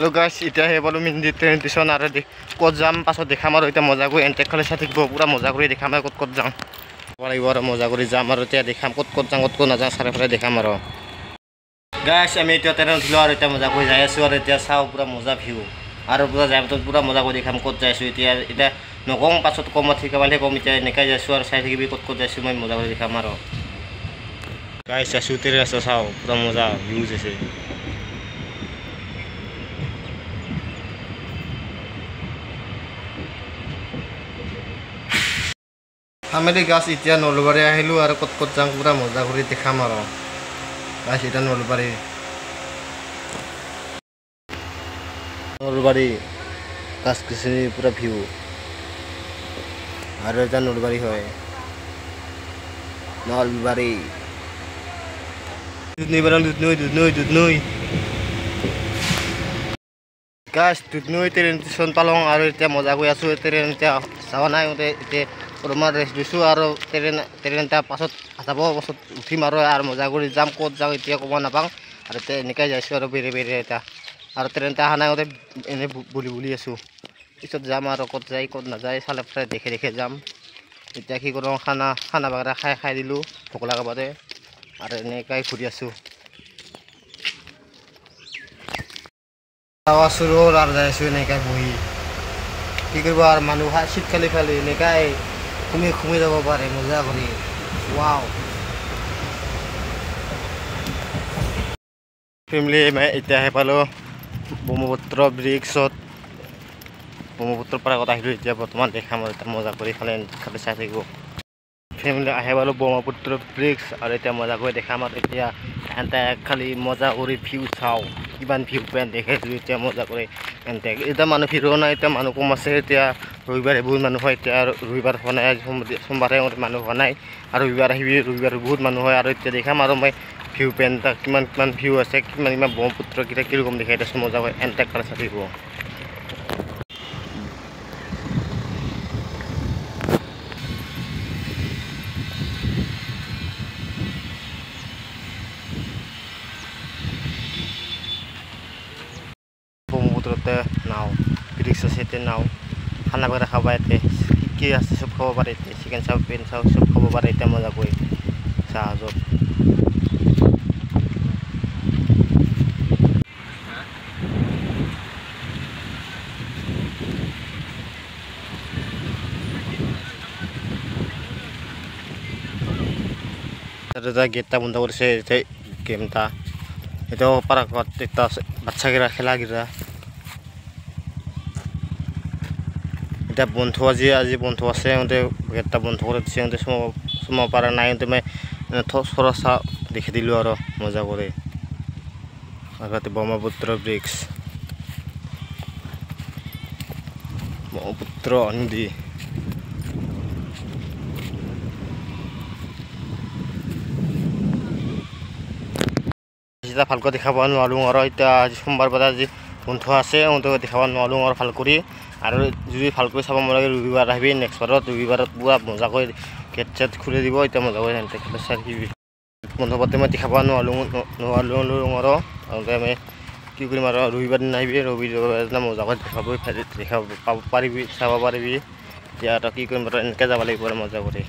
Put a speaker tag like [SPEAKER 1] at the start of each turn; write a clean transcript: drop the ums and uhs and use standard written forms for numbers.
[SPEAKER 1] Hello guys, এতিয়া হে বলো মিন্দি ট্ৰেইন ষ্টেচন আৰু ক'ত যাম পাছত দেখাম আৰু এতিয়া মজা কৰি এন্টেক খালি চাই থাকিব পুৰা মজা কৰি দেখাম আৰু ক'ত যাম লাগিব আৰু মজা কৰি যাম আৰু এতিয়া দেখাম ক'ত যাম ক'ত নাযাম চাৰিওফালে দেখাম আৰু গাইছ আমি এতিয়া ট্ৰেইনত উঠিলোঁ আৰু এতিয়া মজা কৰি যাই আছোঁ আৰু এতিয়া চাওঁ পুৰা মজা ভিউ আৰু পুৰা যাই পাছত পুৰা মজা কৰি দেখাম ক'ত যাইছোঁ এতিয়া নকওঁ পাছত কম ঠিক পালেহে কম এতিয়া এনেকৈ যাইছোঁ আৰু চাই থাকিবি ক'ত যাইছোঁ মই মজা কৰি দেখাম আৰু গাইছ আছোঁ ট্ৰেইন আছে চাওঁ পুৰা মজা ভিউজ আছে Family guys, এতিয়া নলবাৰী আহিলোঁ আৰু ক'ত যাম পুৰা মজা কৰি দেখাম আৰু গাইছ এতিয়া নলবাৰী গাছ গছনি পুৰা ভিউ আৰু এটা নলবাৰী হয় নলবাৰী দুধনৈ গাছ দুধনৈ ট্ৰেইন ষ্টেচন পালোঁ আৰু এতিয়া মজা কৰি আছোঁ ট্ৰেইন এতিয়া যোৱা নাই এতিয়া অলপমান ৰেষ্ট দিছোঁ আৰু ট্ৰেইন এটা পাছত যাব পাছত উঠিম আৰু মজা কৰি যাম ক'ত যাওঁ এতিয়া ক'ব নাপাওঁ আৰু এতিয়া এনেকৈ যাইছোঁ আৰু বেৰে এতিয়া আৰু ট্ৰেইন এটা অহা নাই এনেই বুলি আছোঁ পিছত যাম আৰু ক'ত যায় ক'ত নাযায় চালে ফালে দেখে যাম এতিয়া কি কৰোঁ খানা বাগৰা খাই দিলোঁ ভোক লগা বাদে আৰু এনেকৈ ঘূৰি আছোঁ আৰু যাই আছোঁ এনেকৈ বহি কি কৰিব আৰু মানুহ চিট খালি এনেকৈ ঘুমি যাব পাৰে মজা কৰি ৱাও ফেমিলি এতিয়াহে পালোঁ ব্ৰহ্মপুত্ৰ ব্ৰিজত ব্ৰহ্মপুত্ৰৰ পৰা আগত আহিলোঁ এতিয়া বৰ্তমান দেখাম আৰু এতিয়া মজা কৰি খালি চাই থাকিব ফেমিলি আহে পালোঁ ব্ৰহ্মপুত্ৰ ব্ৰিজ আৰু এতিয়া মজা কৰি দেখাম আৰু এতিয়া এণ্টে খালি মজা কৰি ভিউ চাওঁ কিমান ভিউ পইণ্ট দেখাইছোঁ এতিয়া মজা কৰি এণ্টে এতিয়া মানুহ ভিৰো নাই এতিয়া মানুহ কম আছে এতিয়া ৰবিবাৰে বহুত মানুহ হয় এতিয়া ৰবিবাৰ হোৱা নাই সোমবাৰে মানুহ হোৱা নাই আৰু ৰবিবাৰ আহিবি ৰবিবাৰ বহুত মানুহ হয় আৰু এতিয়া দেখাম আৰু মই ভিউ পইণ্ট কিমান ভিউ আছে কিমান ব্ৰহ্মপুত্ৰকেইটা কিৰকম দেখাই দিছোঁ মজা কৰি এণ্টেক খালি চাই থাকিব ব্ৰহ্মপুত্ৰতে নাও ব্ৰিজ আছে এতিয়া নাও খানা বাগৰা খাব ইয়াতে কি আছে চব খাব পাৰে এতিয়া চিকেন চাও পেন চাও চব খাব পাৰে এতিয়া মজা কৰি জাহাজত গেটটা বন্ধ কৰিছে গেমটা এটাও পাৰ্কত এটা বাচ্চাকেইটা খেলাকেইটা এতিয়া বন্ধু আজি বন্ধু আছে গেটটা বন্ধ কৰি দিছে সোমাব পৰা নাই মই চৰা দেখি দিলোঁ আৰু মজা কৰি ব্ৰহ্মপুত্ৰ ব্ৰিজ ব্ৰহ্মপুত্ৰ নদী ভালকৈ দেখাব নোৱাৰোঁ আৰু এতিয়া আজি সোমবাৰ বজাৰ আজি বন্ধু আছে দেখাব নোৱাৰোঁ আৰু ভাল কৰি আৰু যদি ভালকৈ চাব মন লাগে ৰবিবাৰ আহিবি নেক্সট ৰবিবাৰত পুৰা মজা কৰি গেট চেট খুলি দিব এতিয়া মজা কৰি চাই থাকিবি বন্ধু পাতি মই দেখাব নোৱাৰোঁ আৰু আমি কি কৰিম আৰু ৰবিবাৰ দিনা আহিবি ৰবিবাৰ দিনা মজা কৰি দেখাব পাব পাৰিবি চাব পাৰিবি এতিয়া কি কৰিম আৰু এনেকৈ যাব লাগিব আৰু মজা কৰি